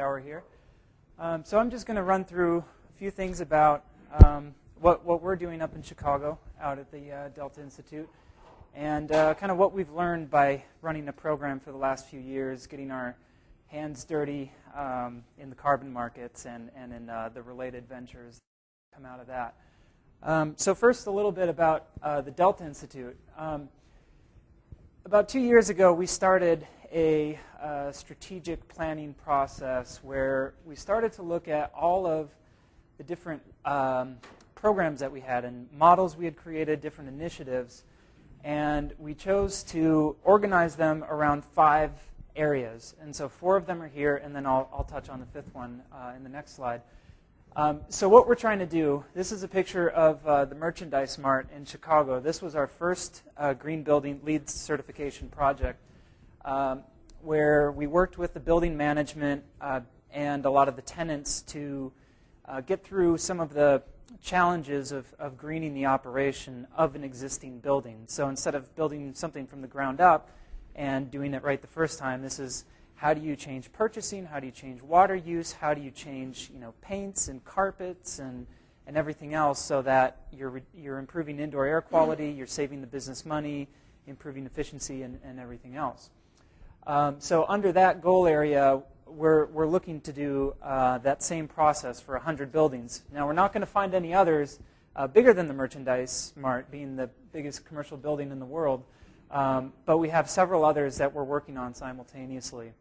hour here. So I'm just going to run through a few things about what we're doing up in Chicago out at the Delta Institute, and kind of what we've learned by running the program for the last few years, getting our hands dirty in the carbon markets and in the related ventures that come out of that. So first, a little bit about the Delta Institute. About 2 years ago, we started a strategic planning process where we started to look at all of the different programs that we had and models we had created, different initiatives, and we chose to organize them around 5 areas. And so 4 of them are here, and then I'll touch on the 5th one in the next slide. So what we're trying to do, this is a picture of the Merchandise Mart in Chicago. This was our first Green Building LEED certification project, where we worked with the building management and a lot of the tenants to get through some of the challenges of greening the operation of an existing building. So instead of building something from the ground up and doing it right the first time, this is how do you change purchasing, how do you change water use, how do you change paints and carpets and everything else so that you're improving indoor air quality, you're saving the business money, improving efficiency and everything else. So under that goal area, we're looking to do that same process for 100 buildings. Now, we're not going to find any others bigger than the Merchandise Mart, being the biggest commercial building in the world, but we have several others that we're working on simultaneously.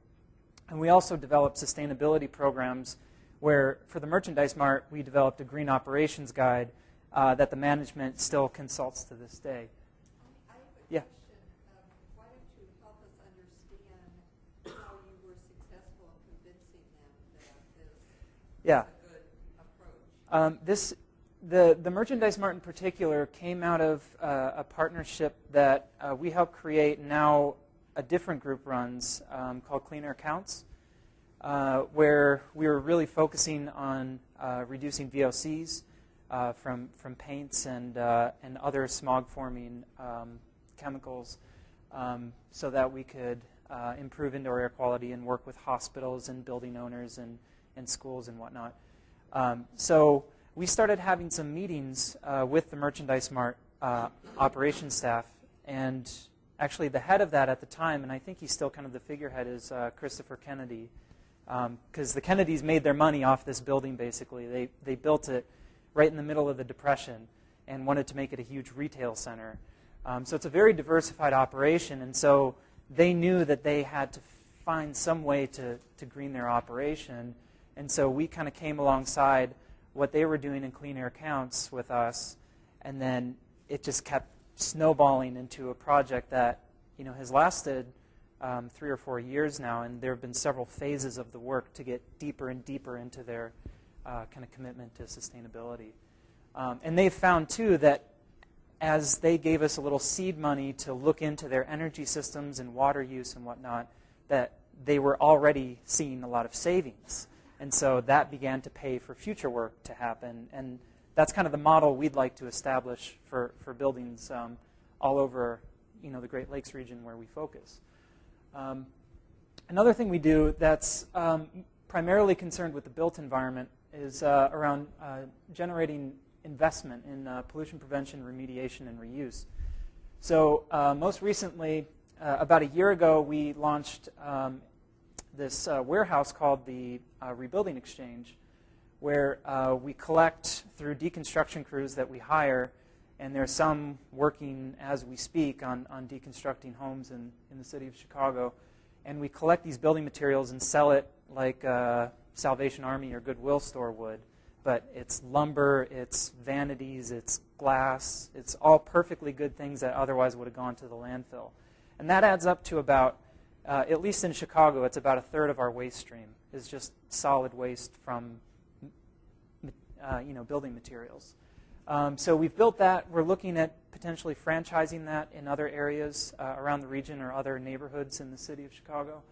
And we also developed sustainability programs where, for the Merchandise Mart, we developed a green operations guide that the management still consults to this day. I have a question. Why don't you help us understand how you were successful in convincing them that this is a good approach? The Merchandise Mart in particular came out of a partnership that we helped create, and now a different group runs, called Clean Air Counts, where we were really focusing on reducing VOCs from paints and other smog-forming chemicals, so that we could improve indoor air quality and work with hospitals and building owners and schools and whatnot. So we started having some meetings with the Merchandise Mart operations staff, and actually the head of that at the time, and I think he's still kind of the figurehead, is Christopher Kennedy, because the Kennedys made their money off this building, basically. They built it right in the middle of the Depression and wanted to make it a huge retail center. So it's a very diversified operation, and so they knew that they had to find some way to green their operation, and so we kind of came alongside what they were doing in Clean Air Counts with us, and then it just kept snowballing into a project that has lasted 3 or 4 years now, and there have been several phases of the work to get deeper and deeper into their kind of commitment to sustainability. And they've found, too, that as they gave us a little seed money to look into their energy systems and water use and whatnot, that they were already seeing a lot of savings. And so that began to pay for future work to happen. And that's kind of the model we'd like to establish for buildings all over the Great Lakes region where we focus. Another thing we do that's primarily concerned with the built environment is around generating investment in pollution prevention, remediation, and reuse. So most recently, about a year ago, we launched this warehouse called the Rebuilding Exchange, where we collect through deconstruction crews that we hire, and there's some working as we speak on deconstructing homes in the city of Chicago. And we collect these building materials and sell it like Salvation Army or Goodwill store would. But it's lumber, it's vanities, it's glass, it's all perfectly good things that otherwise would have gone to the landfill. And that adds up to about, at least in Chicago, it's about 1/3 of our waste stream is just solid waste from building materials. So we've built that. We're looking at potentially franchising that in other areas around the region or other neighborhoods in the city of Chicago.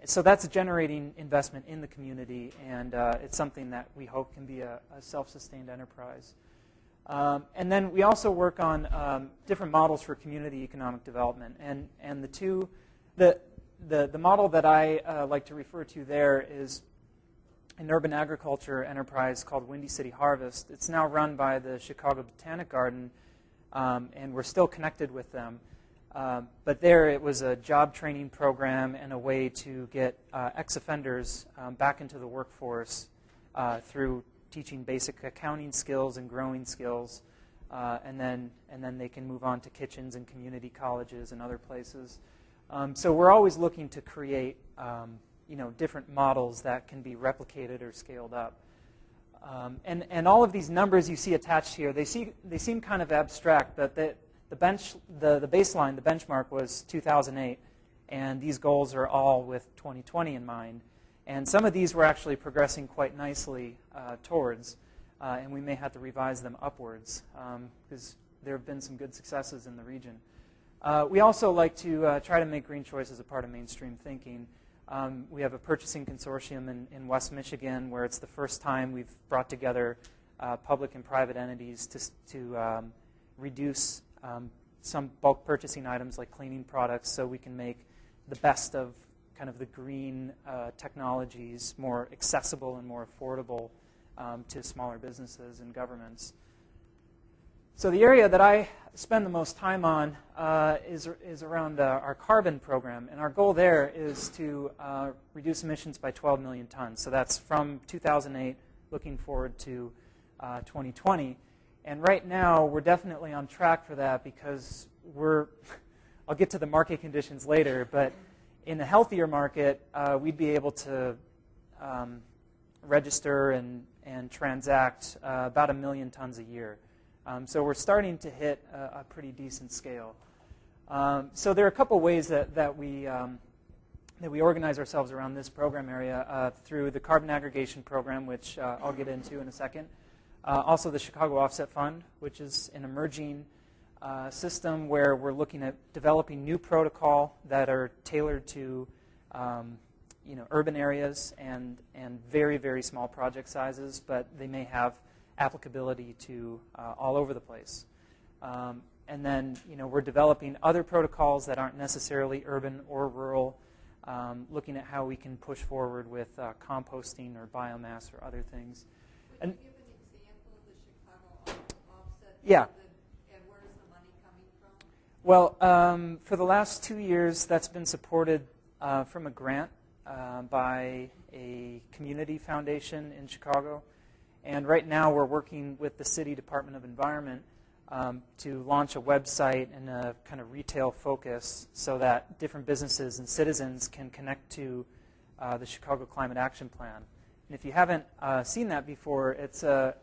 So that's generating investment in the community, and it's something that we hope can be a self-sustained enterprise. And then we also work on different models for community economic development. And the model that I like to refer to there is an urban agriculture enterprise called Windy City Harvest. It's now run by the Chicago Botanic Garden, and we're still connected with them. But there it was a job training program and a way to get ex-offenders back into the workforce through teaching basic accounting skills and growing skills, and then they can move on to kitchens and community colleges and other places. So we're always looking to create different models that can be replicated or scaled up. And all of these numbers you see attached here, they seem kind of abstract, but the baseline, the benchmark was 2008, and these goals are all with 2020 in mind. And some of these we're actually progressing quite nicely towards, and we may have to revise them upwards because there have been some good successes in the region. We also like to try to make green choices a part of mainstream thinking. We have a purchasing consortium in West Michigan where it's the first time we've brought together public and private entities to reduce some bulk purchasing items like cleaning products so we can make the best of kind of the green technologies more accessible and more affordable to smaller businesses and governments. So the area that I spend the most time on is around our carbon program. And our goal there is to reduce emissions by 12 million tons. So that's from 2008 looking forward to 2020. And right now, we're definitely on track for that because I'll get to the market conditions later, but in a healthier market, we'd be able to register and transact about 1 million tons a year. So we're starting to hit a pretty decent scale. So there are a couple ways that we organize ourselves around this program area through the carbon aggregation program, which I'll get into in a second. Also the Chicago Offset Fund, which is an emerging system where we're looking at developing new protocol that are tailored to urban areas and very, very small project sizes, but they may have applicability to all over the place. And then, we're developing other protocols that aren't necessarily urban or rural, looking at how we can push forward with composting or biomass or other things. Would you give an example of the Chicago Offset? Yeah. And where is the money coming from? Well, for the last 2 years, that's been supported from a grant by a community foundation in Chicago. And right now we're working with the City Department of Environment to launch a website and a kind of retail focus so that different businesses and citizens can connect to the Chicago Climate Action Plan. And if you haven't seen that before, it's a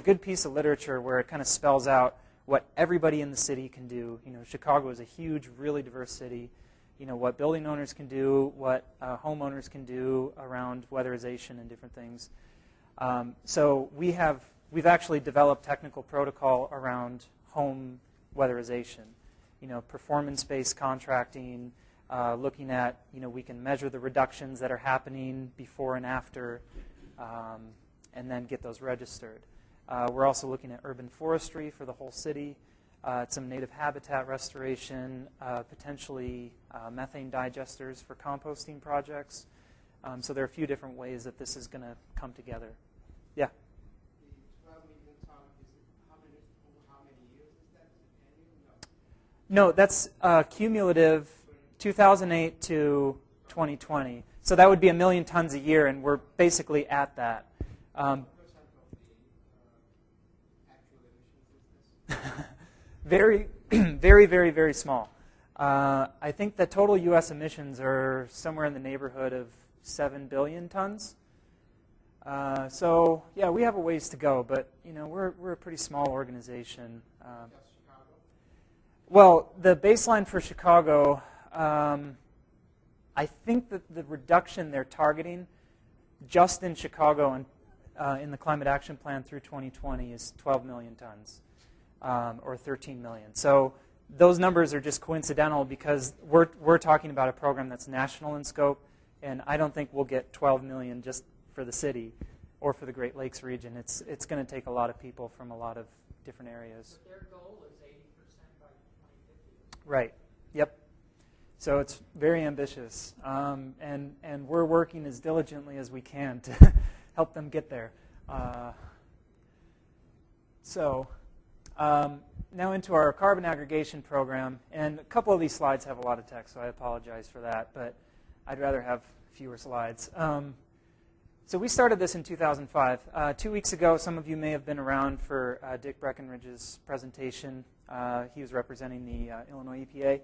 good piece of literature where it kind of spells out what everybody in the city can do. Chicago is a huge, really diverse city. What building owners can do, what homeowners can do around weatherization and different things. So we've actually developed technical protocol around home weatherization, performance-based contracting, looking at, we can measure the reductions that are happening before and after, and then get those registered. We're also looking at urban forestry for the whole city, some native habitat restoration, potentially methane digesters for composting projects. So there are a few different ways that this is going to come together. Yeah? The 12 million ton, over how many years is that? Is it annual? No, that's cumulative 2008 to 2020. So that would be 1 million tons a year, and we're basically at that. What percent of the actual emissions is this? Very, very, very, very small. I think the total U.S. emissions are somewhere in the neighborhood of 7 billion tons. So yeah, we have a ways to go, but we're a pretty small organization. Just Chicago? Well, the baseline for Chicago, I think that the reduction they're targeting just in Chicago and in the Climate Action Plan through 2020 is 12 million tons, or 13 million. So those numbers are just coincidental because we're talking about a program that's national in scope, and I don't think we'll get 12 million just for the city or for the Great Lakes region. It's going to take a lot of people from a lot of different areas. But their goal is 80% by 2050. Right. Yep. So it's very ambitious, and we're working as diligently as we can to help them get there. Now into our carbon aggregation program, and a couple of these slides have a lot of text, so I apologize for that, but I'd rather have fewer slides. So we started this in 2005. 2 weeks ago, some of you may have been around for Dick Breckenridge's presentation. He was representing the Illinois EPA.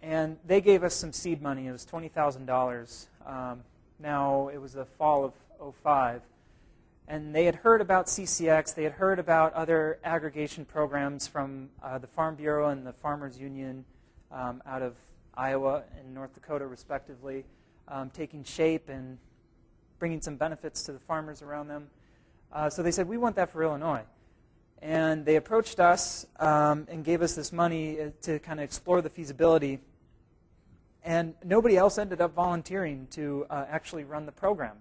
And they gave us some seed money. It was $20,000. Now, it was the fall of 2005. And they had heard about CCX. They had heard about other aggregation programs from the Farm Bureau and the Farmers Union out of Iowa and North Dakota, respectively, taking shape and bringing some benefits to the farmers around them. So they said, we want that for Illinois. And they approached us and gave us this money to kind of explore the feasibility. And nobody else ended up volunteering to actually run the program.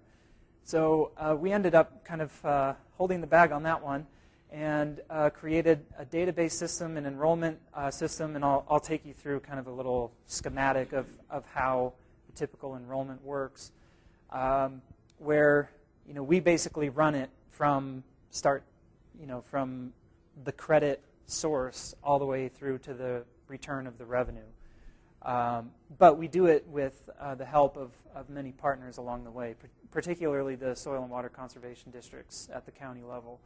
So we ended up kind of holding the bag on that one and created a database system, an enrollment system, and I'll take you through kind of a little schematic of how the typical enrollment works, where we basically run it from start, from the credit source all the way through to the return of the revenue. But we do it with the help of many partners along the way, particularly the soil and water conservation districts at the county level.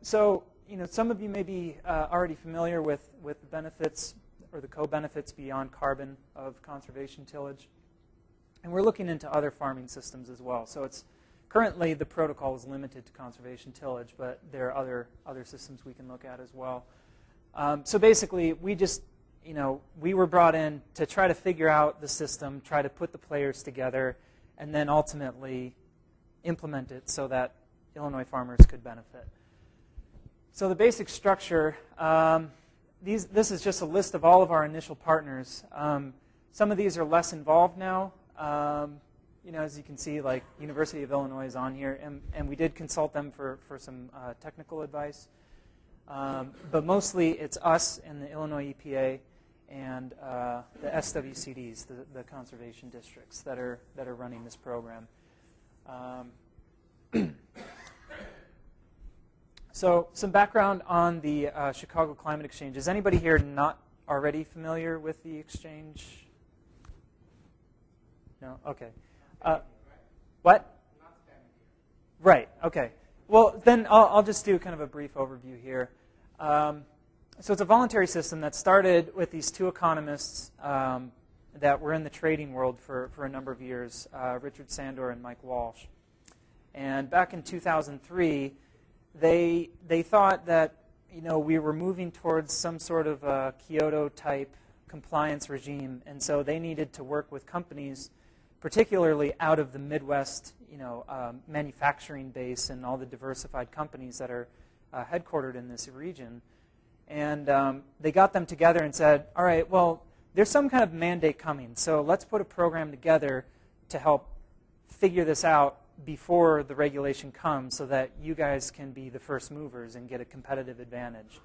So, some of you may be already familiar with the benefits or the co-benefits beyond carbon of conservation tillage. And we're looking into other farming systems as well. So currently the protocol is limited to conservation tillage, but there are other systems we can look at as well. So basically, we were brought in to try to figure out the system, try to put the players together, and then ultimately implement it so that Illinois farmers could benefit. So the basic structure, this is just a list of all of our initial partners. Some of these are less involved now. As you can see, like University of Illinois is on here, and we did consult them for some technical advice. But mostly it's us and the Illinois EPA and the SWCDs, the conservation districts that are running this program. So some background on the Chicago Climate Exchange. Is anybody here not already familiar with the exchange? No? Okay. What? Right. Okay. Well, then I'll just do kind of a brief overview here. So it's a voluntary system that started with these two economists that were in the trading world for a number of years, Richard Sandor and Mike Walsh. And back in 2003, they thought that we were moving towards some sort of a Kyoto-type compliance regime, and so they needed to work with companies, particularly out of the Midwest, manufacturing base and all the diversified companies that are headquartered in this region. And they got them together and said, all right, well, there's some kind of mandate coming, so let's put a program together to help figure this out before the regulation comes so that you guys can be the first movers and get a competitive advantage.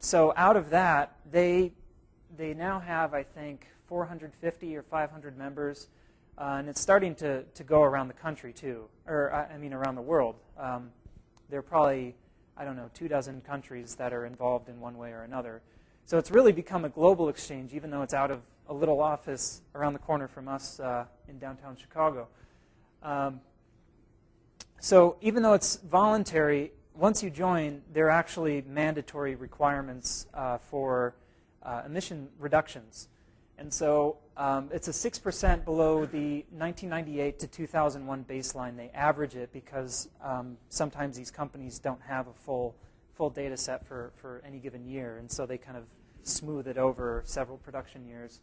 So out of that, they now have, I think, 450 or 500 members, and it's starting to go around the country too, or around the world. There are probably, 24 countries that are involved in one way or another. So it's really become a global exchange, even though it's out of a little office around the corner from us in downtown Chicago. So even though it's voluntary, once you join, there are actually mandatory requirements for emission reductions. And so it's a 6% below the 1998 to 2001 baseline. They average it because sometimes these companies don't have a full data set for any given year, and so they kind of smooth it over several production years.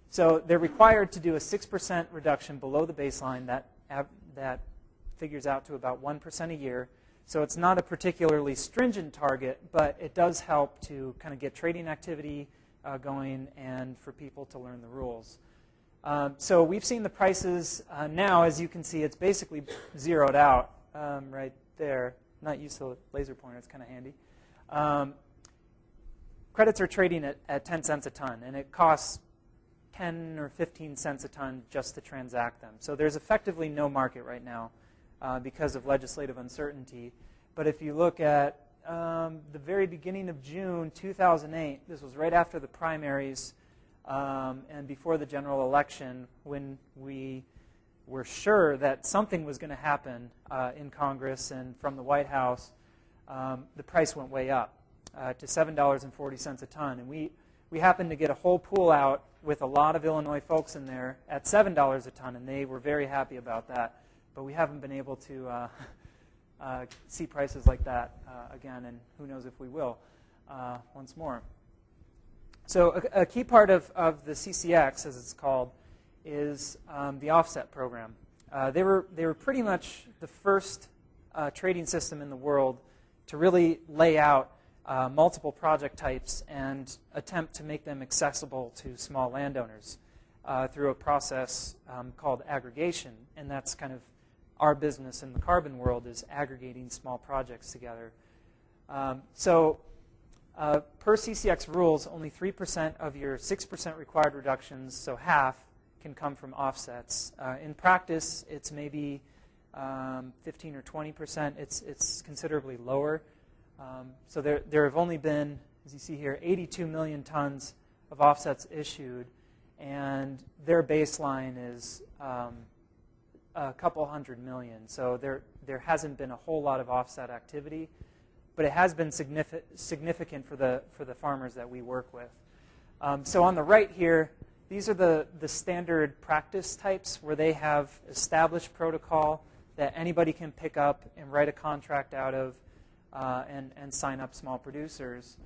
So they're required to do a 6% reduction below the baseline. That figures out to about 1% a year. So it's not a particularly stringent target, but it does help to kind of get trading activity going and for people to learn the rules. So we've seen the prices now. As you can see, it's basically zeroed out right there. Not used to a laser pointer. It's kind of handy. Credits are trading at 10 cents a ton, and it costs 10 or 15 cents a ton just to transact them. So there's effectively no market right now because of legislative uncertainty. But if you look at the very beginning of June 2008, this was right after the primaries and before the general election, when we were sure that something was going to happen in Congress and from the White House, the price went way up to $7.40 a ton. And we happened to get a whole pool out with a lot of Illinois folks in there at $7 a ton, and they were very happy about that. But we haven't been able to see prices like that again, and who knows if we will once more. So a key part of the CCX, as it's called, is the offset program. They were pretty much the first trading system in the world to really lay out multiple project types and attempt to make them accessible to small landowners through a process called aggregation. And that's kind of our business in the carbon world, is aggregating small projects together. Per CCX rules, only 3% of your 6% required reductions, so half, can come from offsets. In practice, it's maybe 15 or 20%. It's considerably lower. So there have only been, as you see here, 82 million tons of offsets issued, and their baseline is a couple hundred million. So there hasn't been a whole lot of offset activity, but it has been significant for the farmers that we work with. So on the right here, these are the standard practice types where they have established protocol that anybody can pick up and write a contract out of and sign up small producers.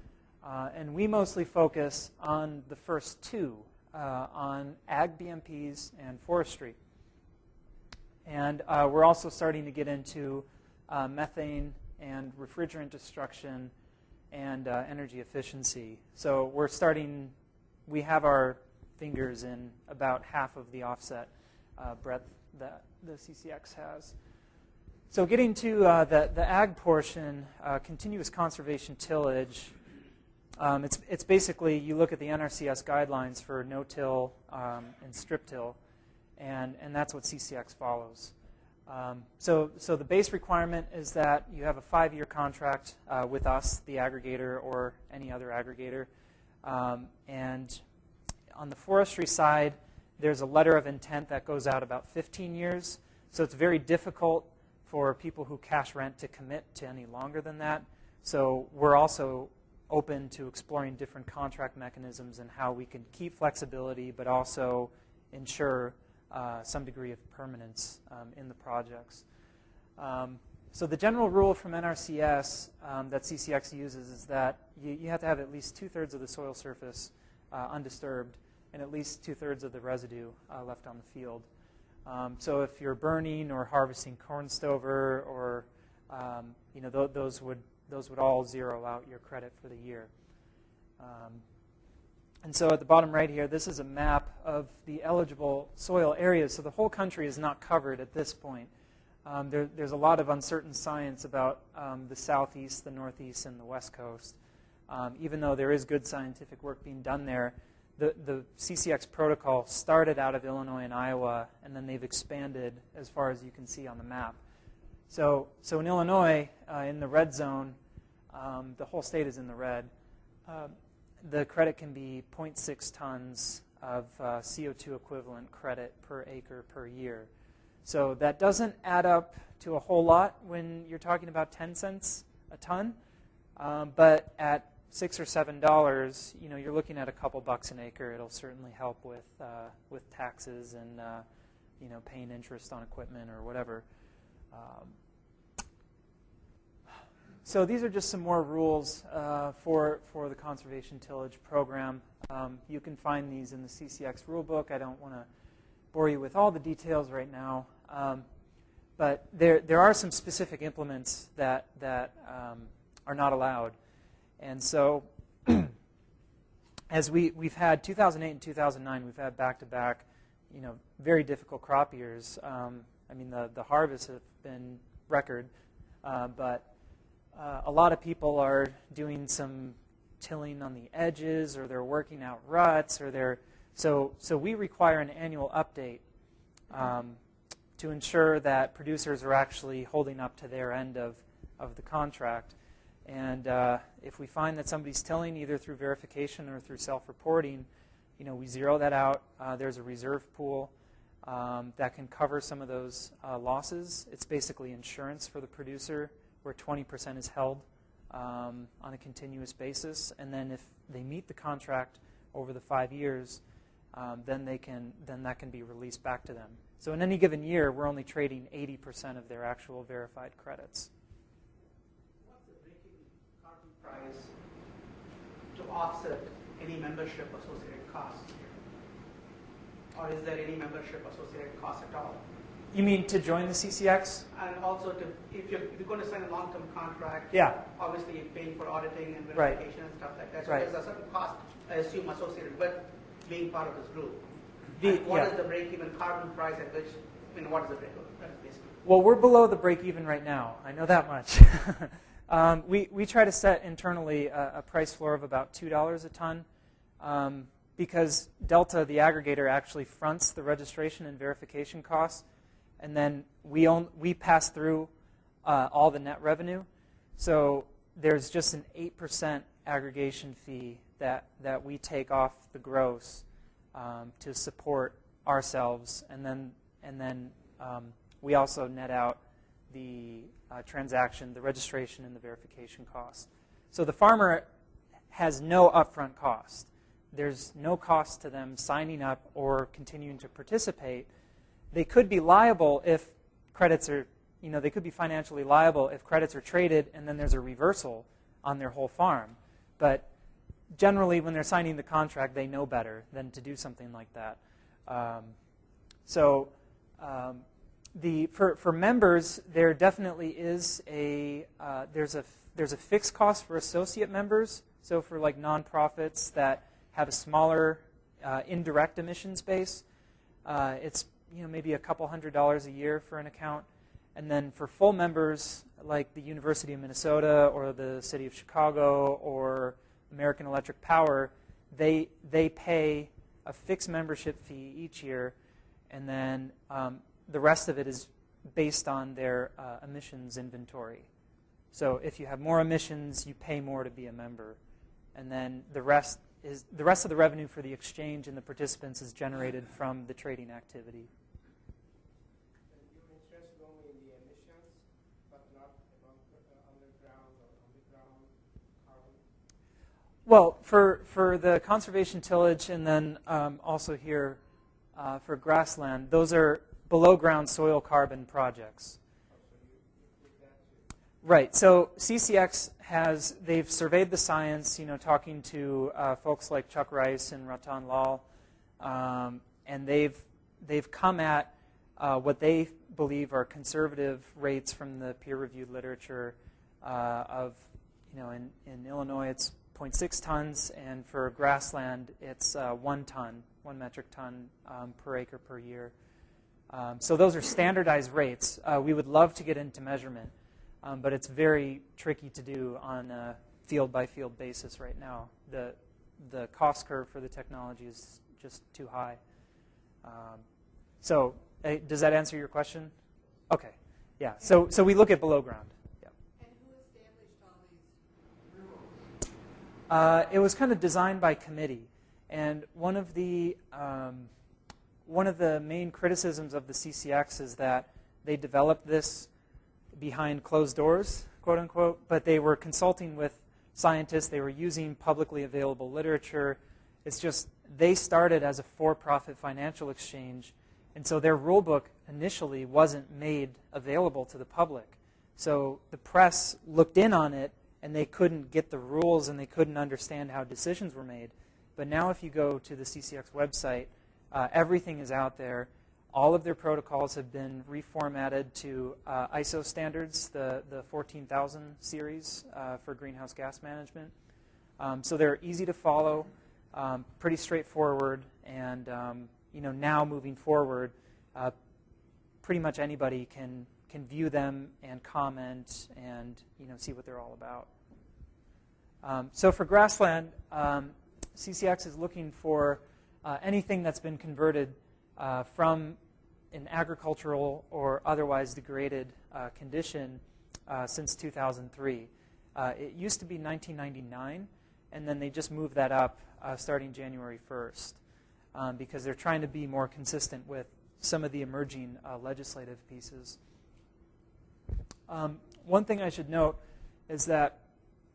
And we mostly focus on the first two, on ag BMPs and forestry. And we're also starting to get into methane and refrigerant destruction and energy efficiency. So we have our fingers in about half of the offset breadth that the CCX has. So getting to the ag portion, continuous conservation tillage, it's basically, you look at the NRCS guidelines for no-till and strip-till, and that's what CCX follows. So the base requirement is that you have a 5-year contract with us, the aggregator, or any other aggregator. And on the forestry side, there's a letter of intent that goes out about 15 years. So it's very difficult for people who cash rent to commit to any longer than that. So we're also open to exploring different contract mechanisms and how we can keep flexibility but also ensure some degree of permanence in the projects. So the general rule from NRCS that CCX uses is that you have to have at least 2/3 of the soil surface undisturbed and at least 2/3 of the residue left on the field. So if you're burning or harvesting corn stover, or those would all zero out your credit for the year. And so at the bottom right here, this is a map of the eligible soil areas. So the whole country is not covered at this point. There's a lot of uncertain science about the southeast, the northeast, and the west coast. Even though there is good scientific work being done there, the CCX protocol started out of Illinois and Iowa, and then they've expanded as far as you can see on the map. So in Illinois, in the red zone, the whole state is in the red. The credit can be 0.6 tons of CO2 equivalent credit per acre per year. So that doesn't add up to a whole lot when you're talking about 10 cents a ton, but at $6 or $7, you're looking at a couple bucks an acre. It'll certainly help with taxes and paying interest on equipment or whatever. So these are just some more rules for the conservation tillage program. You can find these in the CCX rulebook. I don't want to bore you with all the details right now, but there are some specific implements that are not allowed. And so as we've had 2008 and 2009, we've had back-to-back, very difficult crop years. The harvests have been record, but a lot of people are doing some tilling on the edges, or they're working out ruts, or they're So we require an annual update to ensure that producers are actually holding up to their end of the contract. And if we find that somebody's tilling either through verification or through self-reporting, we zero that out. There's a reserve pool that can cover some of those losses. It's basically insurance for the producer, where 20% is held on a continuous basis. And then if they meet the contract over the 5 years, then that can be released back to them. So in any given year, we're only trading 80% of their actual verified credits. What's the break-even carbon price to offset any membership associated costs? Or is there any membership associated cost at all? You mean to join the CCX? And also, if you're going to sign a long-term contract, obviously you're paying for auditing and verification and stuff like that. So there's a certain cost, I assume, associated with being part of this group. What is the break-even carbon price at which, what is the break-even? Basically. Well, we're below the break-even right now. I know that much. We try to set internally a price floor of about $2 a ton because Delta, the aggregator, actually fronts the registration and verification costs, and then we pass through all the net revenue. So there's just an 8% aggregation fee that we take off the gross to support ourselves, and then we also net out the transaction, the registration, and the verification costs. So the farmer has no upfront cost. There's no cost to them signing up or continuing to participate. They could be liable if credits are, they could be financially liable if credits are traded and then there's a reversal on their whole farm. But generally, when they're signing the contract, they know better than to do something like that. For members, there definitely is there's a fixed cost for associate members. So for like nonprofits that have a smaller indirect emissions base, it's maybe a couple $100s a year for an account. And then for full members like the University of Minnesota or the City of Chicago or American Electric Power, they pay a fixed membership fee each year, and then the rest of it is based on their emissions inventory. So if you have more emissions, you pay more to be a member, and then the rest of the revenue for the exchange and the participants is generated from the trading activity. And you're interested only in the emissions, but not underground or underground carbon? Well, for the conservation tillage and then also here for grassland, those are below-ground soil carbon projects. Right. So CCX they've surveyed the science, talking to folks like Chuck Rice and Ratan Lal, and they've come at what they believe are conservative rates from the peer-reviewed literature of, in Illinois it's 0.6 tons, and for grassland it's 1 metric ton per acre per year. So those are standardized rates. We would love to get into measurement, but it's very tricky to do on a field-by-field basis right now. The cost curve for the technology is just too high. Does that answer your question? Okay. Yeah. So we look at below ground. Yeah. And who established all these rules? It was kind of designed by committee, and one of the main criticisms of the CCX is that they developed this behind closed doors, quote unquote, but they were consulting with scientists. They were using publicly available literature. It's just they started as a for-profit financial exchange, and so their rule book initially wasn't made available to the public. So the press looked in on it, and they couldn't get the rules, and they couldn't understand how decisions were made. But now if you go to the CCX website, everything is out there. All of their protocols have been reformatted to ISO standards, the 14,000 series for greenhouse gas management. So they're easy to follow, pretty straightforward, and now moving forward, pretty much anybody can view them and comment and see what they're all about. So for grassland, CCX is looking for anything that's been converted from an agricultural or otherwise degraded condition since 2003. It used to be 1999, and then they just moved that up starting January 1st because they're trying to be more consistent with some of the emerging legislative pieces. One thing I should note is that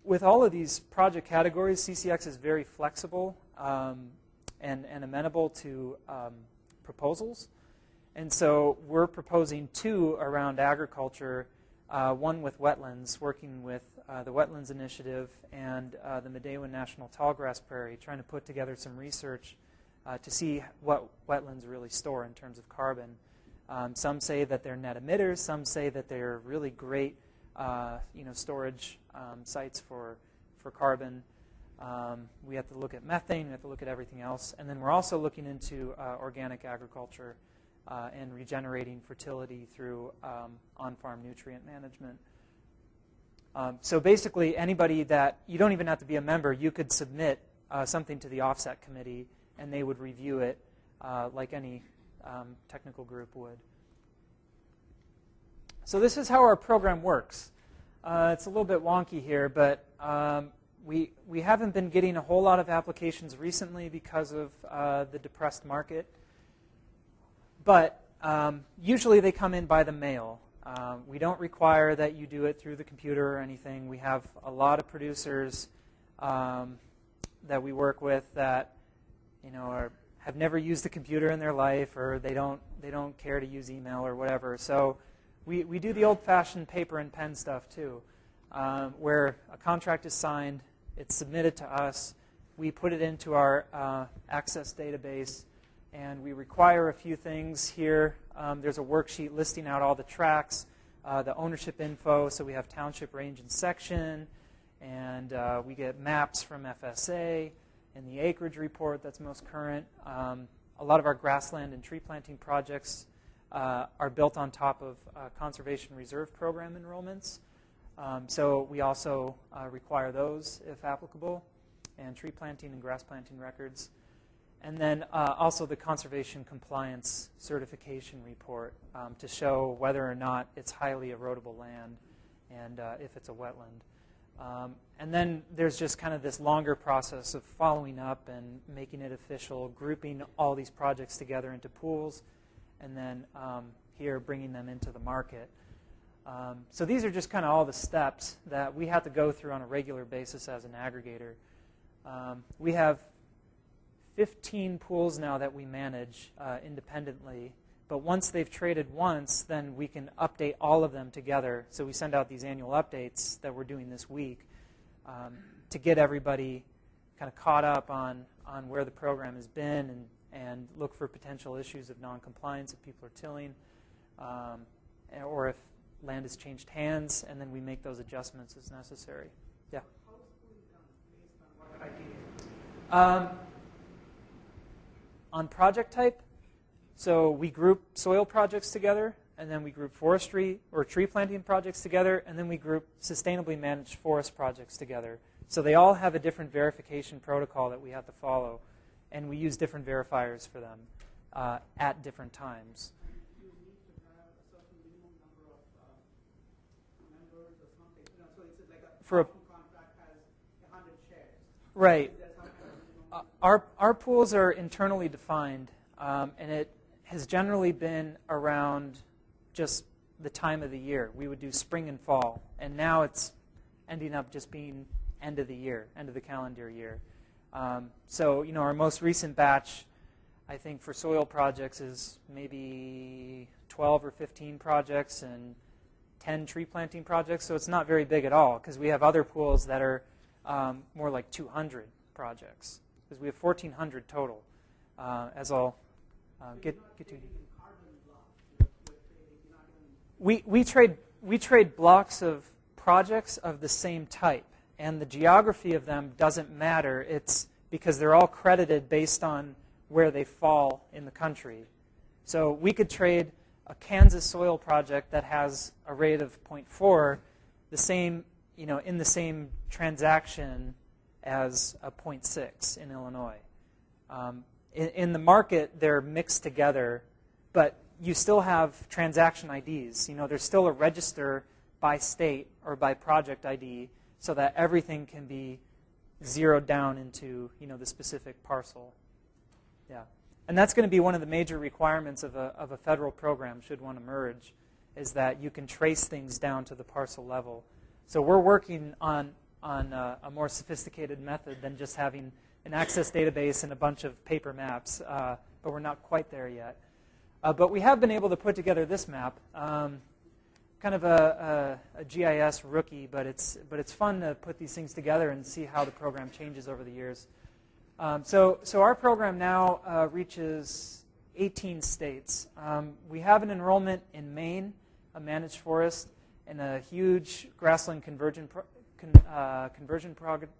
with all of these project categories, CCX is very flexible and amenable to proposals. And so we're proposing 2 around agriculture, one with wetlands, working with the Wetlands Initiative and the Medewan National Tallgrass Prairie, trying to put together some research to see what wetlands really store in terms of carbon. Some say that they're net emitters. Some say that they're really great storage sites for carbon. We have to look at methane. We have to look at everything else. And then we're also looking into organic agriculture and regenerating fertility through on-farm nutrient management. So basically, anybody that, you don't even have to be a member, you could submit something to the offset committee, and they would review it like any technical group would. So this is how our program works. It's a little bit wonky here, but we haven't been getting a whole lot of applications recently because of the depressed market. But usually they come in by the mail. We don't require that you do it through the computer or anything. We have a lot of producers that we work with that have never used a computer in their life, or they don't care to use email or whatever. So we do the old-fashioned paper and pen stuff too, where a contract is signed, it's submitted to us, we put it into our Access database, and we require a few things here. There's a worksheet listing out all the tracks, the ownership info, so we have township, range, and section, and we get maps from FSA, and the acreage report that's most current. A lot of our grassland and tree planting projects are built on top of Conservation Reserve Program enrollments. So we also require those if applicable, and tree planting and grass planting records. And then also the Conservation Compliance Certification Report to show whether or not it's highly erodible land and if it's a wetland. And then there's just kind of this longer process of following up and making it official, grouping all these projects together into pools, and then here bringing them into the market. So these are just kind of all the steps that we have to go through on a regular basis as an aggregator. We have 15 pools now that we manage independently, but once they've traded once, then we can update all of them together. So we send out these annual updates that we're doing this week to get everybody kind of caught up on where the program has been and look for potential issues of noncompliance if people are tilling or if land has changed hands, and then we make those adjustments as necessary. Yeah? How is pooling done? Based on what criteria? On project type, so we group soil projects together, and then we group forestry or tree planting projects together, and then we group sustainably managed forest projects together. So they all have a different verification protocol that we have to follow, and we use different verifiers for them at different times. You need to have a certain minimum number of members or something. So it's like a contract has 100 shares. Right. Our pools are internally defined, and it has generally been around just the time of the year. We would do spring and fall, and now it's ending up just being end of the year, end of the calendar year. So, our most recent batch, I think, for soil projects is maybe 12 or 15 projects and 10 tree planting projects. So it's not very big at all, because we have other pools that are more like 200 projects. Because we have 1,400 total, as I'll get to. We trade blocks of projects of the same type, and the geography of them doesn't matter. It's because they're all credited based on where they fall in the country. So we could trade a Kansas soil project that has a rate of 0.4, the same, in the same transaction as a 0.6 in Illinois. In the market, they're mixed together, but you still have transaction IDs. There's still a register by state or by project ID so that everything can be zeroed down into the specific parcel. Yeah, and that's going to be one of the major requirements of a federal program should one emerge, is that you can trace things down to the parcel level. So we're working on a more sophisticated method than just having an Access database and a bunch of paper maps, but we're not quite there yet. But we have been able to put together this map, kind of a GIS rookie, but it's fun to put these things together and see how the program changes over the years. So our program now reaches 18 states. We have an enrollment in Maine, a managed forest, and a huge grassland conversion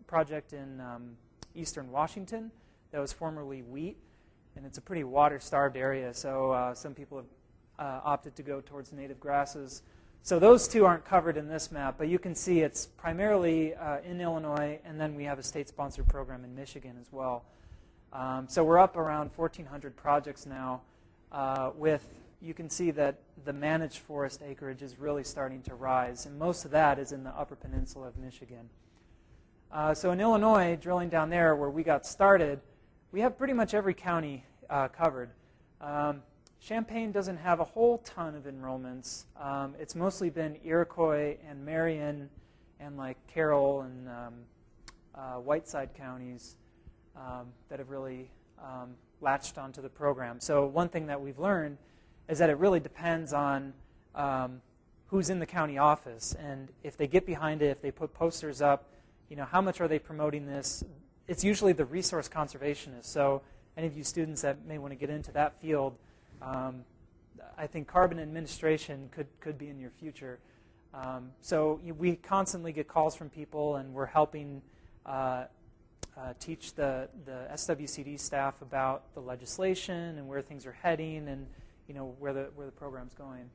project in eastern Washington that was formerly wheat, and it's a pretty water-starved area, so some people have opted to go towards native grasses. So those two aren't covered in this map, but you can see it's primarily in Illinois, and then we have a state-sponsored program in Michigan as well. So we're up around 1,400 projects now you can see that the managed forest acreage is really starting to rise, and most of that is in the Upper Peninsula of Michigan. So in Illinois, drilling down there where we got started, we have pretty much every county covered. Champaign doesn't have a whole ton of enrollments. It's mostly been Iroquois and Marion and like Carroll and Whiteside counties that have really latched onto the program. So one thing that we've learned is that it really depends on who's in the county office, and if they get behind it, if they put posters up, how much are they promoting this? It's usually the resource conservationists. So any of you students that may want to get into that field, I think carbon administration could be in your future. So we constantly get calls from people, and we're helping teach the SWCD staff about the legislation and where things are heading, and where the program's going.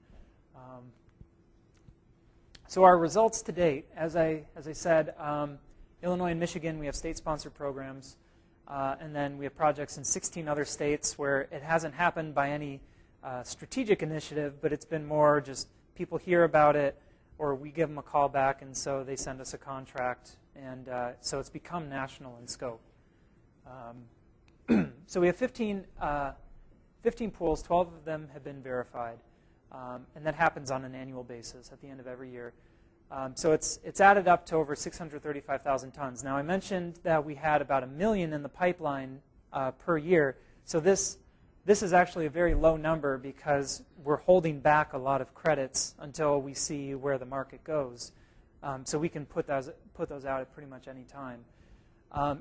So our results to date, as I said, Illinois and Michigan, we have state-sponsored programs, and then we have projects in 16 other states where it hasn't happened by any strategic initiative, but it's been more just people hear about it, or we give them a call back, and so they send us a contract, and so it's become national in scope. So we have 15 pools, 12 of them have been verified, and that happens on an annual basis at the end of every year. So it's added up to over 635,000 tons. Now I mentioned that we had about 1 million in the pipeline per year. So this is actually a very low number because we're holding back a lot of credits until we see where the market goes. So we can put those out at pretty much any time.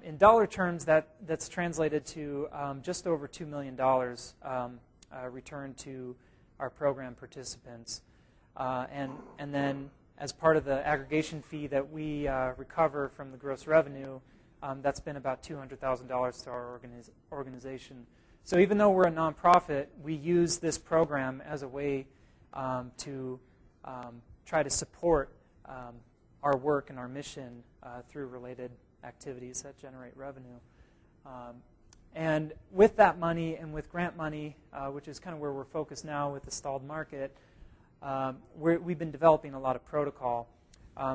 In dollar terms, that's translated to just over $2 million returned to our program participants. And then as part of the aggregation fee that we recover from the gross revenue, that's been about $200,000 to our organization. So even though we're a nonprofit, we use this program as a way to try to support our work and our mission through related activities that generate revenue. And with that money and with grant money, which is kind of where we're focused now with the stalled market, we've been developing a lot of protocol.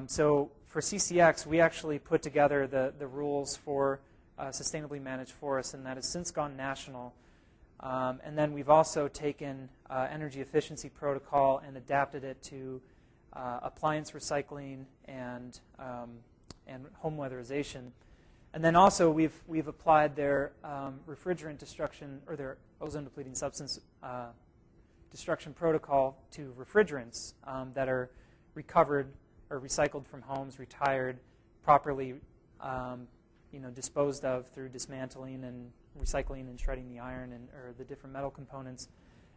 So for CCX, we actually put together the rules for sustainably managed forests, and that has since gone national. And then we've also taken energy efficiency protocol and adapted it to appliance recycling and home weatherization. And then also we've applied their refrigerant destruction, or their ozone depleting substance destruction protocol to refrigerants that are recovered or recycled from homes, retired, properly disposed of through dismantling and recycling and shredding the iron or the different metal components.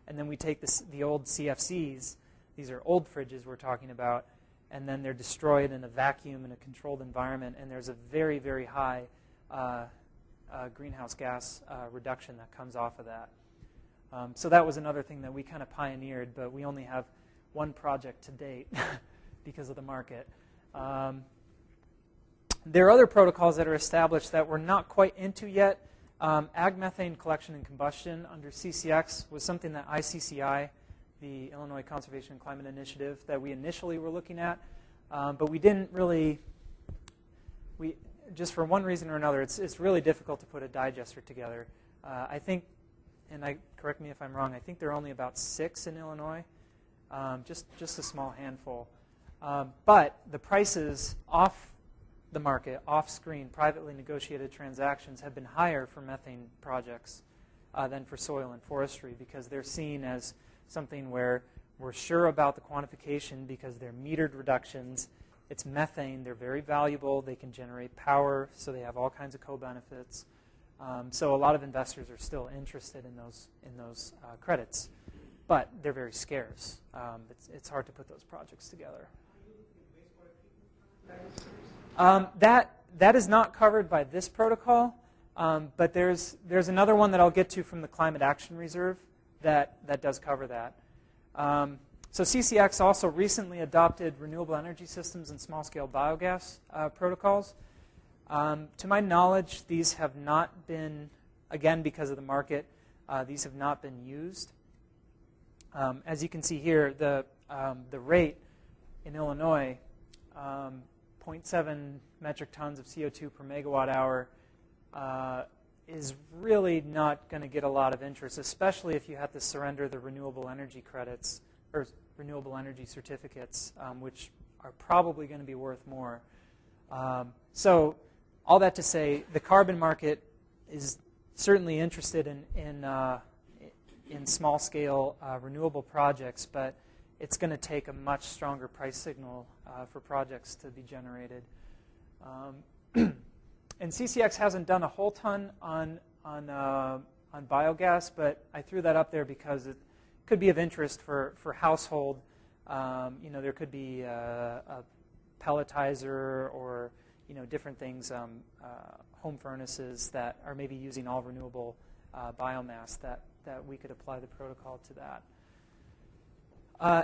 And then we take the old CFCs, these are old fridges we're talking about, and then they're destroyed in a vacuum in a controlled environment, and there's a very, very high greenhouse gas reduction that comes off of that. So that was another thing that we kind of pioneered, but we only have one project to date because of the market. There are other protocols that are established that we're not quite into yet, Ag methane collection and combustion under CCX was something that ICCI, the Illinois Conservation and Climate Initiative, that we initially were looking at, but we didn't really, just for one reason or another, it's really difficult to put a digester together. I think, and correct me if I'm wrong, I think there are only about 6 in Illinois, just a small handful. But the prices off the market, off-screen, privately negotiated transactions have been higher for methane projects than for soil and forestry, because they're seen as something where we're sure about the quantification because they're metered reductions. It's methane. They're very valuable. They can generate power, so they have all kinds of co-benefits. So a lot of investors are still interested in those credits, but they're very scarce. It's hard to put those projects together. That is not covered by this protocol, but there's another one that I'll get to from the Climate Action Reserve that does cover that. So CCX also recently adopted renewable energy systems and small-scale biogas protocols. To my knowledge, these have not been, again, because of the market, these have not been used. As you can see here, the rate in Illinois, 0.7 metric tons of CO2 per megawatt hour, is really not going to get a lot of interest, especially if you have to surrender the renewable energy credits or renewable energy certificates, which are probably going to be worth more. So all that to say, the carbon market is certainly interested in small-scale renewable projects, but it's going to take a much stronger price signal for projects to be generated. And CCX hasn't done a whole ton on biogas, but I threw that up there because it could be of interest for household. There could be a pelletizer or different things, home furnaces that are maybe using all renewable biomass that we could apply the protocol to that.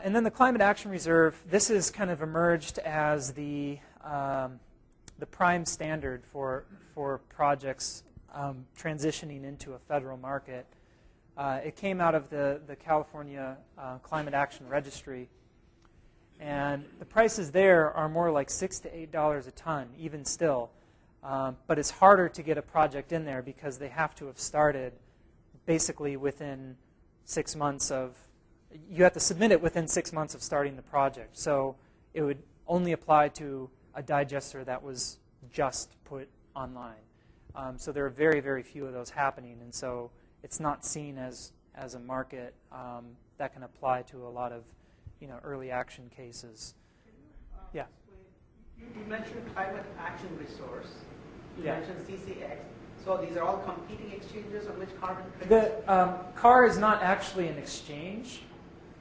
And then the Climate Action Reserve, this has kind of emerged as the prime standard for projects transitioning into a federal market. It came out of the California Climate Action Registry. And the prices there are more like $6 to $8 a ton, even still. But it's harder to get a project in there because they have to have started basically within 6 months of, you have to submit it within 6 months of starting the project. So it would only apply to a digester that was just put online. So there are very, very few of those happening. And so it's not seen as a market that can apply to a lot of early action cases. Yeah. You mentioned Climate Action Resource. You mentioned CCX. So these are all competing exchanges on which carbon credits? The CAR is not actually an exchange.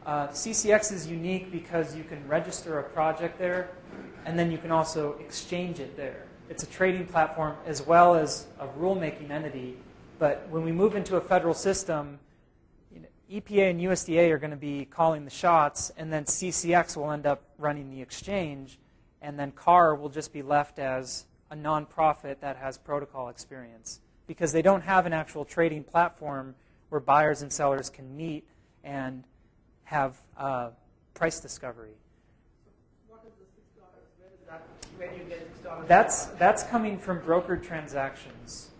CCX is unique because you can register a project there, and then you can also exchange it there. It's a trading platform as well as a rulemaking entity. But when we move into a federal system, EPA and USDA are going to be calling the shots, and then CCX will end up running the exchange, and then CAR will just be left as a nonprofit that has protocol experience, because they don't have an actual trading platform where buyers and sellers can meet and have price discovery. What is the $6? Where do you get $6? That's coming from brokered transactions,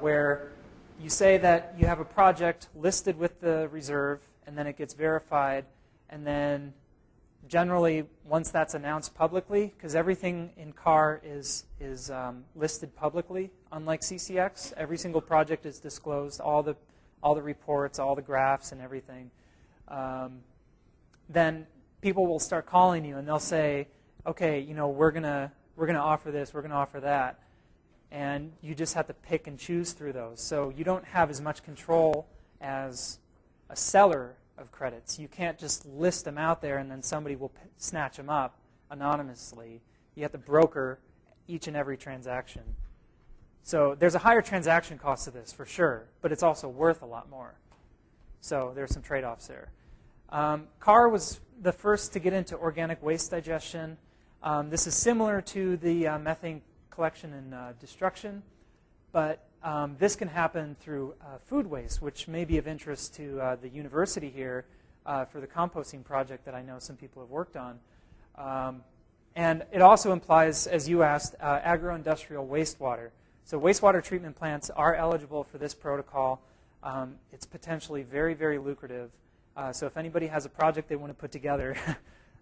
where you say that you have a project listed with the reserve, and then it gets verified, and then generally, once that's announced publicly, because everything in CAR is listed publicly, unlike CCX, every single project is disclosed, all the reports, all the graphs, and everything. Then people will start calling you, and they'll say, "Okay, we're gonna offer this, we're gonna offer that." And you just have to pick and choose through those. So you don't have as much control as a seller of credits. You can't just list them out there and then somebody will snatch them up anonymously. You have to broker each and every transaction. So there's a higher transaction cost to this, for sure, but it's also worth a lot more. So there's some trade-offs there. CAR was the first to get into organic waste digestion. This is similar to the methane collection and destruction, but this can happen through food waste, which may be of interest to the university here for the composting project that I know some people have worked on. And it also implies, as you asked, agro-industrial wastewater. So wastewater treatment plants are eligible for this protocol. It's potentially very, very lucrative. So if anybody has a project they want to put together,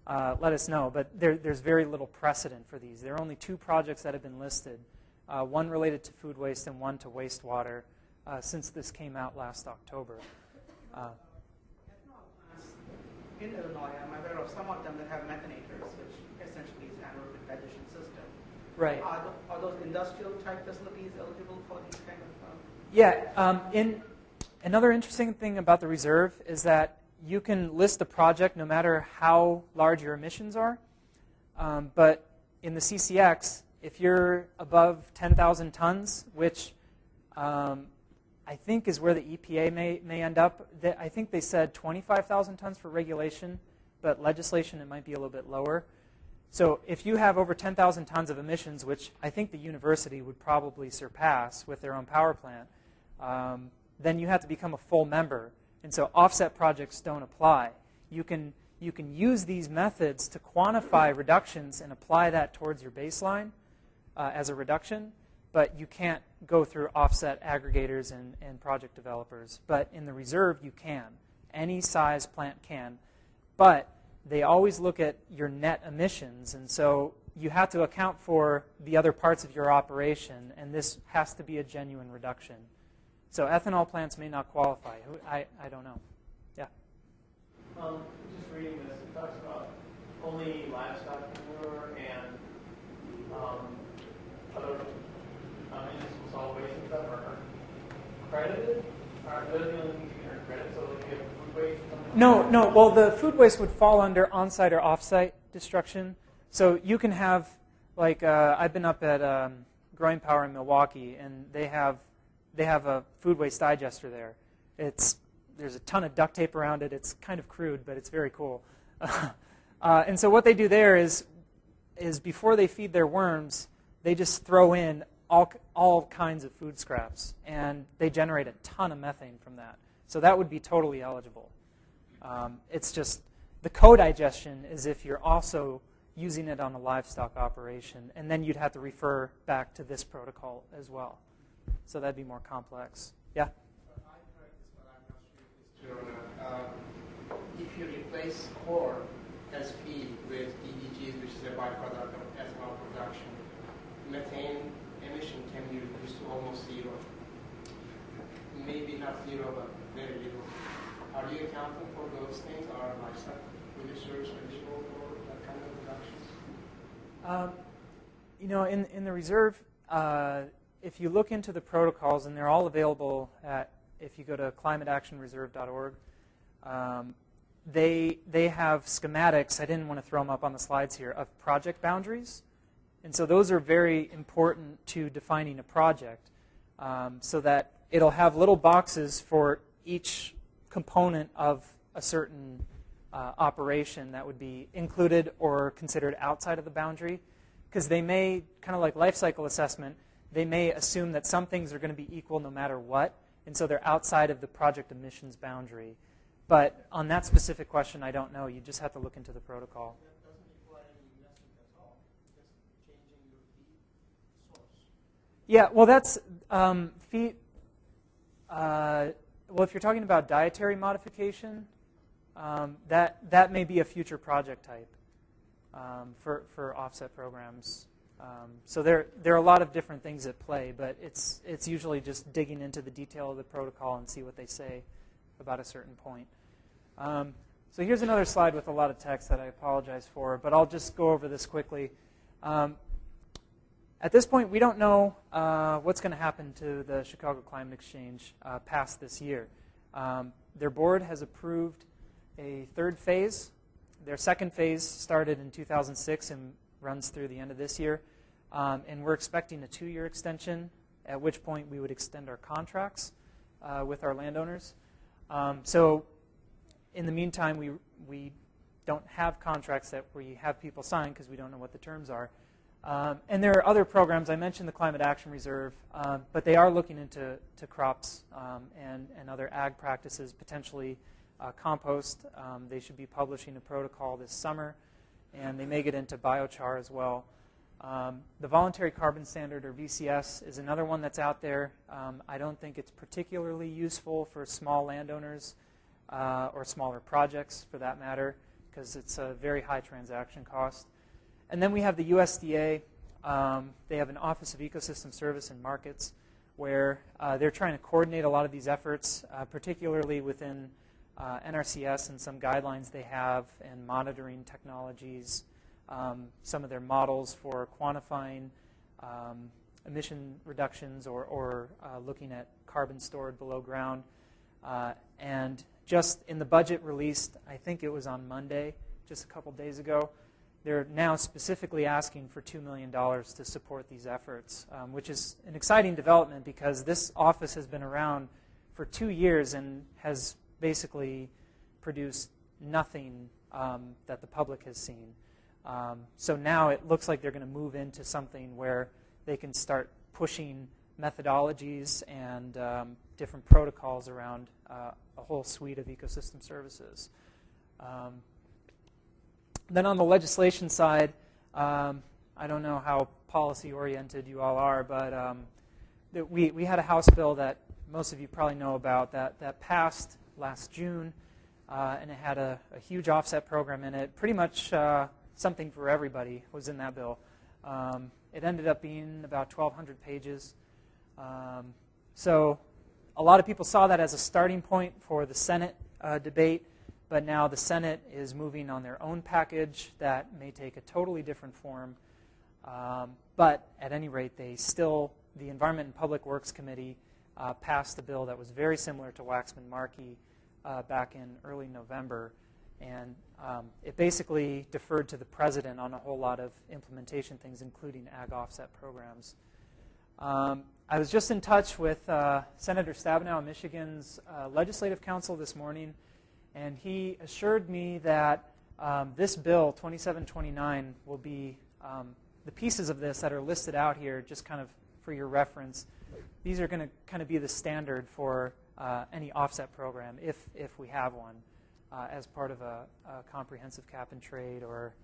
let us know. But there's very little precedent for these. There are only 2 projects that have been listed, one related to food waste and one to wastewater, since this came out last October. In Illinois, I'm aware of some of them that have methanators, which essentially is anaerobic digestion system. Right. Are those industrial type facilities eligible for these kind of? Yeah. Another interesting thing about the reserve is that you can list a project no matter how large your emissions are. But in the CCX, if you're above 10,000 tons, which I think is where the EPA may end up. I think they said 25,000 tons for regulation, but legislation it might be a little bit lower. So if you have over 10,000 tons of emissions, which I think the university would probably surpass with their own power plant, then you have to become a full member. And so offset projects don't apply. You can use these methods to quantify reductions and apply that towards your baseline as a reduction, but you can't go through offset aggregators and project developers. But in the reserve, you can. Any size plant can. But they always look at your net emissions, and so you have to account for the other parts of your operation, and this has to be a genuine reduction. So ethanol plants may not qualify. I don't know. Yeah? Just reading this, it talks about only livestock manure and other municipal solid waste and stuff are credited? Are those the only things you can earn credit? So like you have food waste or something? No. Well, the food waste would fall under on-site or off-site destruction. So you can have, like, I've been up at Growing Power in Milwaukee, and they have a food waste digester there. There's a ton of duct tape around it. It's kind of crude, but it's very cool. And so what they do there is before they feed their worms, they just throw in all kinds of food scraps, and they generate a ton of methane from that. So that would be totally eligible. It's just the co-digestion is if you're also using it on a livestock operation, and then you'd have to refer back to this protocol as well. So that'd be more complex. Yeah? So I heard this, but I'm not sure if it's true or not. If you replace corn as feed with DDGs, which is a byproduct of ethanol production, methane emission can be reduced to almost zero. Maybe not zero, but very little. Are you accounting for those things? Are livestock producers eligible for that kind of reductions? In the reserve, if you look into the protocols, and they're all available if you go to climateactionreserve.org, they have schematics, I didn't want to throw them up on the slides here, of project boundaries. And so those are very important to defining a project, so that it'll have little boxes for each component of a certain operation that would be included or considered outside of the boundary. Because they may, kind of like life cycle assessment, they may assume that some things are going to be equal no matter what, and so they're outside of the project emissions boundary. But on that specific question, I don't know. You just have to look into the protocol. That doesn't require any investment at all. Just changing your feed source. Yeah, well, that's feed. Well, if you're talking about dietary modification, that may be a future project type for offset programs. So there are a lot of different things at play, but it's usually just digging into the detail of the protocol and see what they say about a certain point. So here's another slide with a lot of text that I apologize for, but I'll just go over this quickly. At this point, we don't know what's going to happen to the Chicago Climate Exchange past this year. Their board has approved a third phase. Their second phase started in 2006 and runs through the end of this year. And we're expecting a 2-year extension, at which point we would extend our contracts with our landowners. So in the meantime, we don't have contracts that we have people sign because we don't know what the terms are. And there are other programs. I mentioned the Climate Action Reserve, but they are looking into crops and other ag practices, potentially compost. They should be publishing a protocol this summer, and they may get into biochar as well. The Voluntary Carbon Standard, or VCS, is another one that's out there. I don't think it's particularly useful for small landowners or smaller projects, for that matter, because it's a very high transaction cost. And then we have the USDA. They have an Office of Ecosystem Service and Markets, where they're trying to coordinate a lot of these efforts, particularly within NRCS and some guidelines they have and monitoring technologies, some of their models for quantifying emission reductions or looking at carbon stored below ground. And just in the budget released, I think it was on Monday, just a couple days ago, they're now specifically asking for $2 million to support these efforts, which is an exciting development because this office has been around for 2 years and has basically produced nothing that the public has seen. So now it looks like they're going to move into something where they can start pushing methodologies and different protocols around a whole suite of ecosystem services. Then on the legislation side, I don't know how policy-oriented you all are, but we had a House bill that most of you probably know about that passed last June, and it had a huge offset program in it. Pretty much something for everybody was in that bill. It ended up being about 1,200 pages. So a lot of people saw that as a starting point for the Senate debate. But now the Senate is moving on their own package that may take a totally different form. But at any rate, the Environment and Public Works Committee passed a bill that was very similar to Waxman-Markey back in early November. And it basically deferred to the president on a whole lot of implementation things, including ag offset programs. I was just in touch with Senator Stabenow of Michigan's Legislative Council this morning. And he assured me that this bill, 2729, will be the pieces of this that are listed out here, just kind of for your reference. These are going to kind of be the standard for any offset program, if we have one, as part of a comprehensive cap and trade or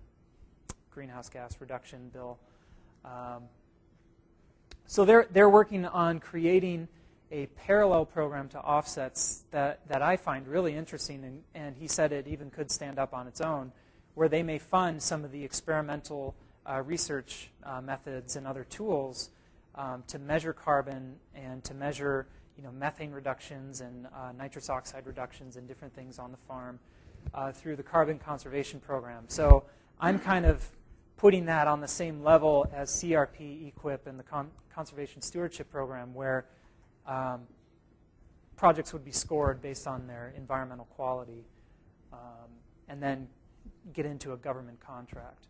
greenhouse gas reduction bill. So they're working on creating a parallel program to offsets that I find really interesting, and he said it even could stand up on its own, where they may fund some of the experimental research methods and other tools to measure carbon and to measure methane reductions and nitrous oxide reductions and different things on the farm through the carbon conservation program. So I'm kind of putting that on the same level as CRP, EQIP, and the conservation stewardship program, where projects would be scored based on their environmental quality and then get into a government contract.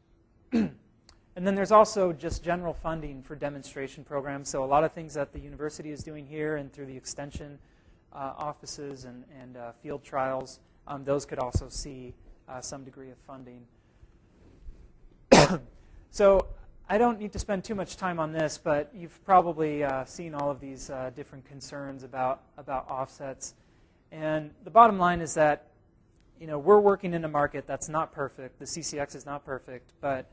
And then there's also just general funding for demonstration programs. So a lot of things that the university is doing here and through the extension offices and field trials, those could also see some degree of funding. So I don't need to spend too much time on this, but you've probably seen all of these different concerns about offsets. And the bottom line is that we're working in a market that's not perfect. The CCX is not perfect, but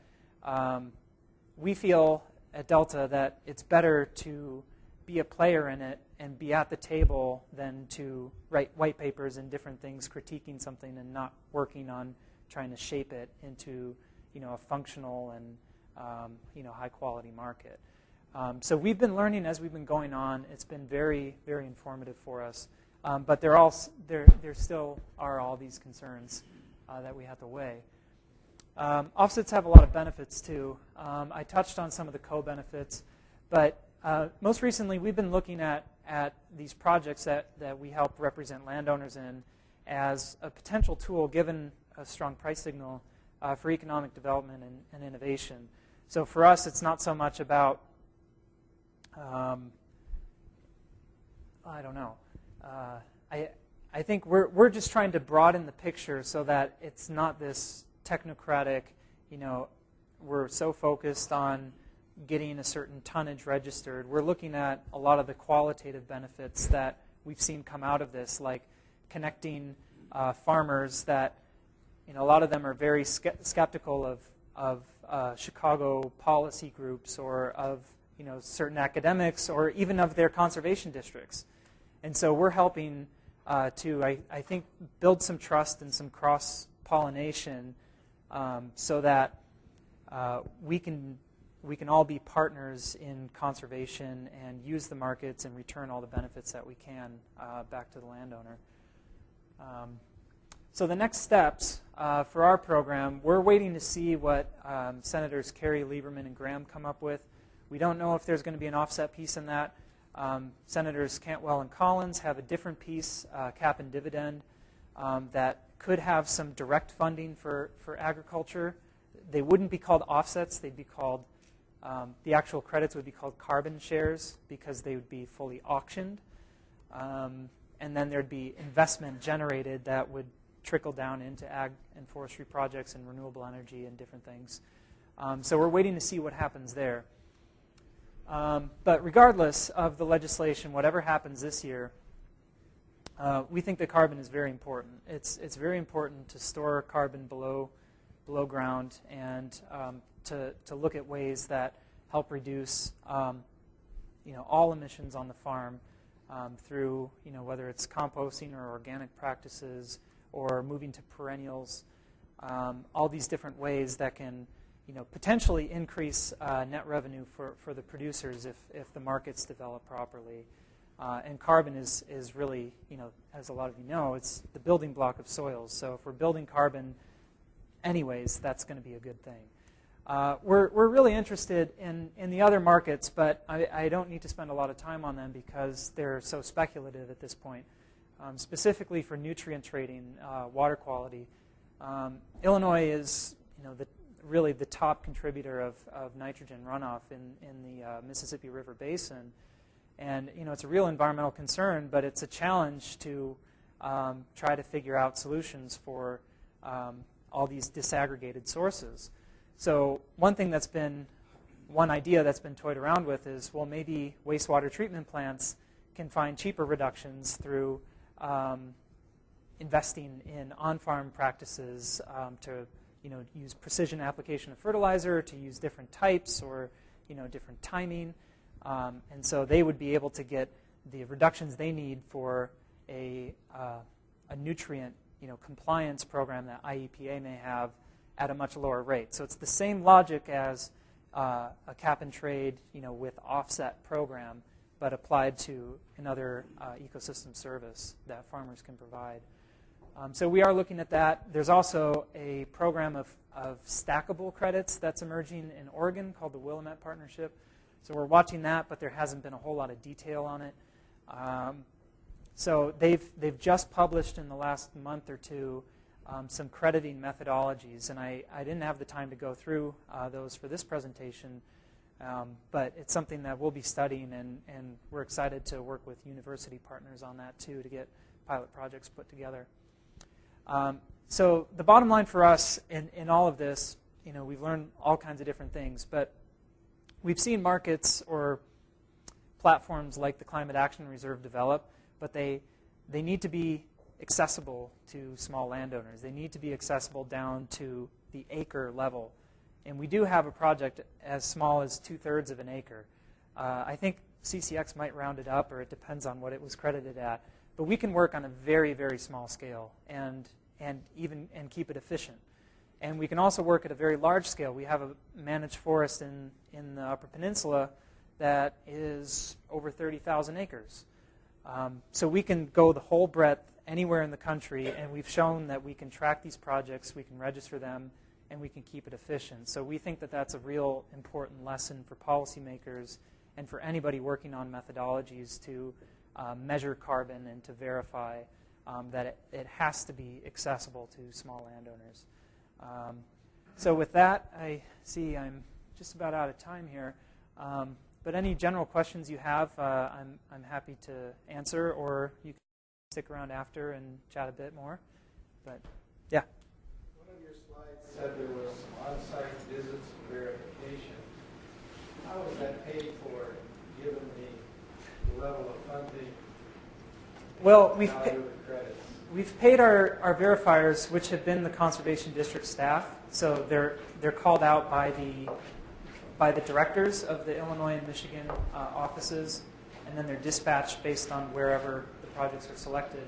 we feel at Delta that it's better to be a player in it and be at the table than to write white papers and different things critiquing something and not working on trying to shape it into a functional and high-quality market. So we've been learning as we've been going on. It's been very, very informative for us. But there still are all these concerns that we have to weigh. Offsets have a lot of benefits, too. I touched on some of the co-benefits. But most recently, we've been looking at these projects that we help represent landowners in as a potential tool, given a strong price signal, for economic development and innovation. So for us, it's not so much about, I don't know. I think we're just trying to broaden the picture so that it's not this technocratic, we're so focused on getting a certain tonnage registered. We're looking at a lot of the qualitative benefits that we've seen come out of this, like connecting farmers that, a lot of them are very skeptical of Chicago policy groups or of certain academics or even of their conservation districts. And so we're helping to, I think, build some trust and some cross-pollination so that we can all be partners in conservation and use the markets and return all the benefits that we can back to the landowner. So the next steps for our program, we're waiting to see what Senators Kerry, Lieberman, and Graham come up with. We don't know if there's going to be an offset piece in that. Senators Cantwell and Collins have a different piece, cap and dividend, that could have some direct funding for agriculture. They wouldn't be called offsets. They'd be called, the actual credits would be called carbon shares because they would be fully auctioned. And then there'd be investment generated that would trickle down into ag and forestry projects and renewable energy and different things. So we're waiting to see what happens there. But regardless of the legislation, whatever happens this year, we think that carbon is very important. It's very important to store carbon below ground and to look at ways that help reduce all emissions on the farm through whether it's composting or organic practices or moving to perennials, all these different ways that can potentially increase net revenue for the producers if the markets develop properly. And carbon is really, as a lot of you know, it's the building block of soils. So if we're building carbon anyways, that's going to be a good thing. We're really interested in the other markets, but I don't need to spend a lot of time on them because they're so speculative at this point. Specifically for nutrient trading, water quality, Illinois is really the top contributor of nitrogen runoff in the Mississippi River Basin. And it's a real environmental concern, but it's a challenge to try to figure out solutions for all these disaggregated sources. So one idea that's been toyed around with is, well, maybe wastewater treatment plants can find cheaper reductions through investing in on-farm practices to use precision application of fertilizer, to use different types or different timing. And so they would be able to get the reductions they need for a nutrient compliance program that IEPA may have at a much lower rate. So it's the same logic as a cap and trade with offset program, but applied to another ecosystem service that farmers can provide. So we are looking at that. There's also a program of stackable credits that's emerging in Oregon called the Willamette Partnership. So we're watching that, but there hasn't been a whole lot of detail on it. So they've just published in the last month or two some crediting methodologies, and I didn't have the time to go through those for this presentation, but it's something that we'll be studying, and we're excited to work with university partners on that too to get pilot projects put together. So the bottom line for us in all of this, we've learned all kinds of different things, but we've seen markets or platforms like the Climate Action Reserve develop, but they need to be accessible to small landowners. They need to be accessible down to the acre level. And we do have a project as small as 2/3 of an acre. I think CCX might round it up, or it depends on what it was credited at. But we can work on a very, very small scale and keep it efficient. And we can also work at a very large scale. We have a managed forest in the Upper Peninsula that is over 30,000 acres. So we can go the whole breadth anywhere in the country, and we've shown that we can track these projects, we can register them, and we can keep it efficient. So we think that that's a real important lesson for policymakers and for anybody working on methodologies to measure carbon and to verify that it has to be accessible to small landowners. So with that, I see I'm just about out of time here. But any general questions you have, I'm happy to answer, or you can stick around after and chat a bit more. But yeah. One of your slides said there was on-site visits and verification. level of funding? Well, we've paid our verifiers, which have been the Conservation District staff. So they're called out by the directors of the Illinois and Michigan offices, and then they're dispatched based on wherever the projects are selected.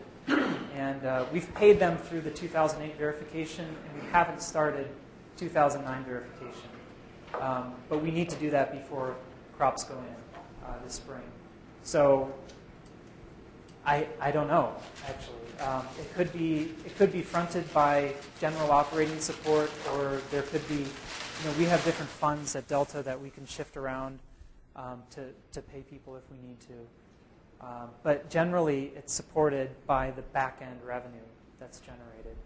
And we've paid them through the 2008 verification, and we haven't started 2009 verification. But we need to do that before crops go in this spring. So I don't know, actually. It could be fronted by general operating support, or there could be, we have different funds at Delta that we can shift around to pay people if we need to. But generally, it's supported by the back-end revenue that's generated.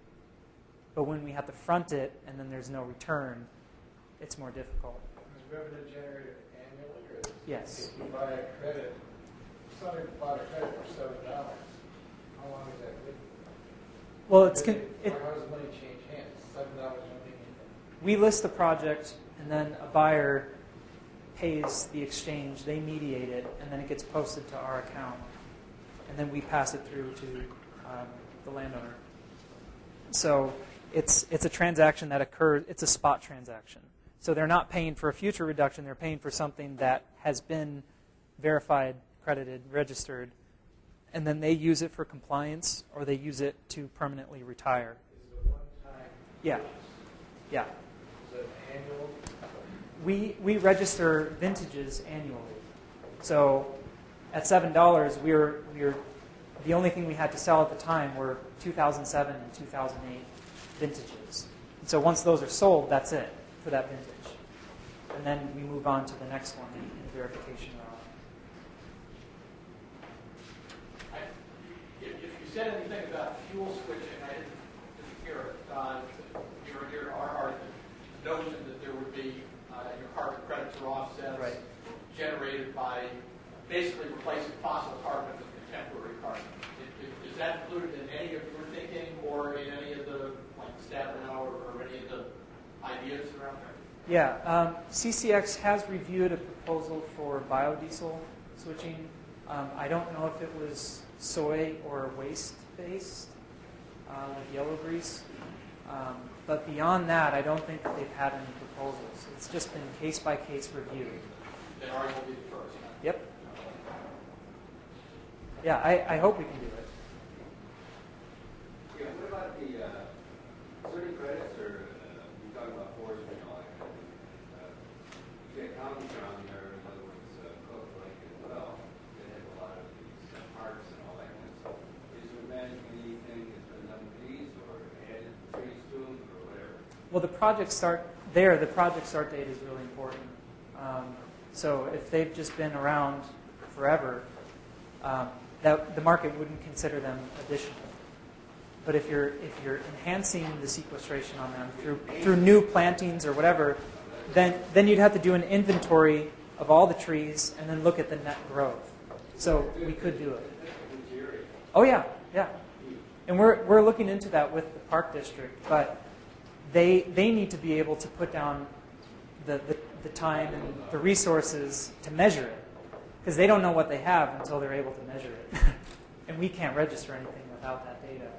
But when we have to front it and then there's no return, it's more difficult. Is revenue generated annually? Or Yes. If you buy a credit, somebody bought a credit for $7, how long is that good? Well, how does the money change hands? $7 don't mean anything. We list the project, and then a buyer pays the exchange. They mediate it, and then it gets posted to our account, and then we pass it through to the landowner. So it's a transaction that occurs. It's a spot transaction. So they're not paying for a future reduction. They're paying for something that has been verified, credited, registered, and then they use it for compliance, or they use it to permanently retire. Is it a one-time? Yeah. Yeah. Is it annual? We register vintages annually. So at $7, we're the only thing we had to sell at the time were 2007 and 2008 vintages. And so once those are sold, that's it for that vintage. And then we move on to the next one in the verification round. If you said anything about fuel switching, I didn't hear it. Our notion that there would be your carbon credits or offsets generated by basically replacing fossil carbon with contemporary carbon. Is that included in any of your thinking, or in any of the staff now, or any of the ideas around there? Yeah, CCX has reviewed a proposal for biodiesel switching. I don't know if it was soy or waste-based, like yellow grease. But beyond that, I don't think that they've had any proposals. It's just been case-by-case review. Then ours will be the first. Yep. Yeah, I hope we can do it. Yeah, what about the certain credits, or you talk about forestry and all that kind of thing? You get counties around there, in other words, Cook Lake as well, that have a lot of these parks and all that kind of stuff. Is there management anything that's been done with these, or added trees to them, or whatever? Well, the project start date is really important. So if they've just been around forever, that the market wouldn't consider them additional. But if you're enhancing the sequestration on them through new plantings or whatever, then you'd have to do an inventory of all the trees and then look at the net growth. So we could do it. Oh yeah. And we're looking into that with the Park District, but they need to be able to put down the time and the resources to measure it, because they don't know what they have until they're able to measure it. And we can't register anything without that data.